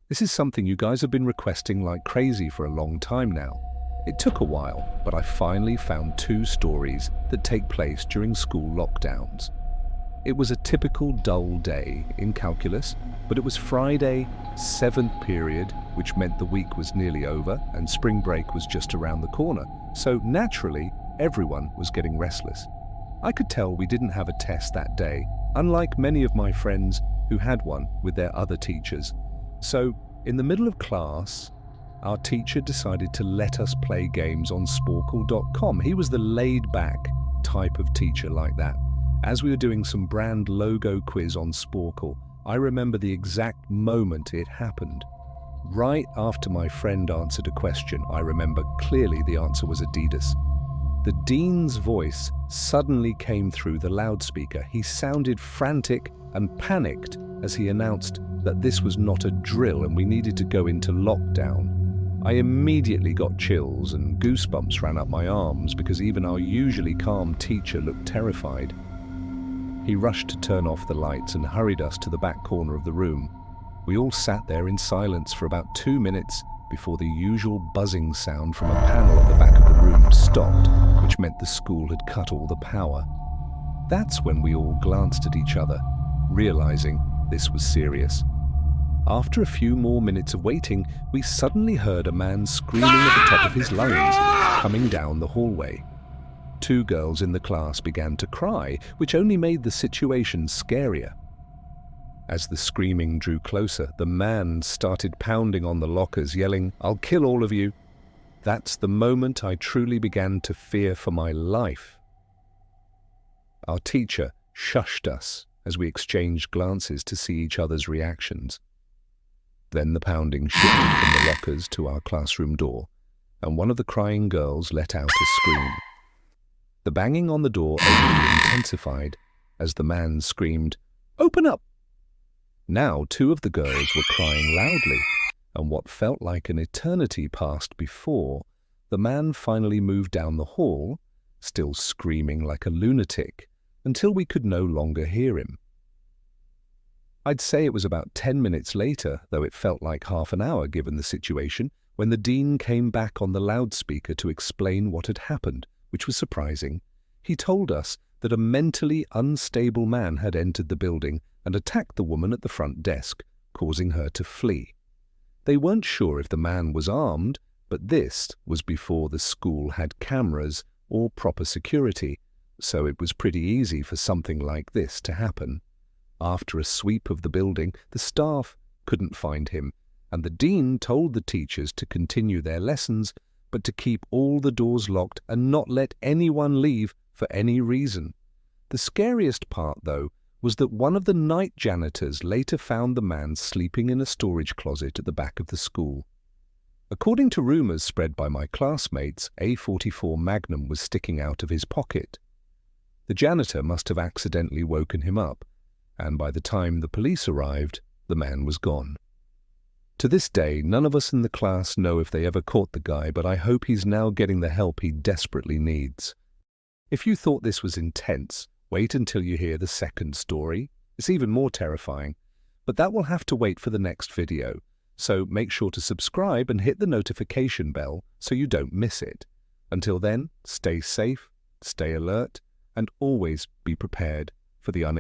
This is something you guys have been requesting like crazy for a long time now. It took a while, but I finally found two stories that take place during school lockdowns. It was a typical dull day in calculus, but it was Friday, 7th period, which meant the week was nearly over and spring break was just around the corner. So naturally, everyone was getting restless. I could tell we didn't have a test that day, unlike many of my friends who had one with their other teachers. So, in the middle of class, our teacher decided to let us play games on sporkle.com. He was the laid-back type of teacher like that. As we were doing some brand logo quiz on Sporkle, I remember the exact moment it happened. Right after my friend answered a question, I remember clearly the answer was Adidas. The dean's voice suddenly came through the loudspeaker. He sounded frantic and panicked as he announced that this was not a drill and we needed to go into lockdown. I immediately got chills and goosebumps ran up my arms because even our usually calm teacher looked terrified. He rushed to turn off the lights and hurried us to the back corner of the room. We all sat there in silence for about 2 minutes before the usual buzzing sound from a panel at the back of the room stopped, which meant the school had cut all the power. That's when we all glanced at each other, realizing this was serious. After a few more minutes of waiting, we suddenly heard a man screaming at the top of his lungs, coming down the hallway. Two girls in the class began to cry, which only made the situation scarier. As the screaming drew closer, the man started pounding on the lockers, yelling, "I'll kill all of you." That's the moment I truly began to fear for my life. Our teacher shushed us as we exchanged glances to see each other's reactions. Then the pounding shifted from the lockers to our classroom door, and one of the crying girls let out a scream. The banging on the door only intensified as the man screamed, "Open up!" Now 2 of the girls were crying loudly, and what felt like an eternity passed before the man finally moved down the hall, still screaming like a lunatic, until we could no longer hear him. I'd say it was about 10 minutes later, though it felt like half an hour given the situation, when the dean came back on the loudspeaker to explain what had happened, which was surprising. He told us that a mentally unstable man had entered the building and attacked the woman at the front desk, causing her to flee. They weren't sure if the man was armed, but this was before the school had cameras or proper security, so it was pretty easy for something like this to happen. After a sweep of the building, the staff couldn't find him, and the dean told the teachers to continue their lessons, but to keep all the doors locked and not let anyone leave for any reason. The scariest part, though, was that one of the night janitors later found the man sleeping in a storage closet at the back of the school. According to rumors spread by my classmates, a .44 Magnum was sticking out of his pocket. The janitor must have accidentally woken him up, and by the time the police arrived, the man was gone. To this day, none of us in the class know if they ever caught the guy, but I hope he's now getting the help he desperately needs. If you thought this was intense, wait until you hear the second story. It's even more terrifying, but that will have to wait for the next video. So make sure to subscribe and hit the notification bell so you don't miss it. Until then, stay safe, stay alert, and always be prepared for the unexpected.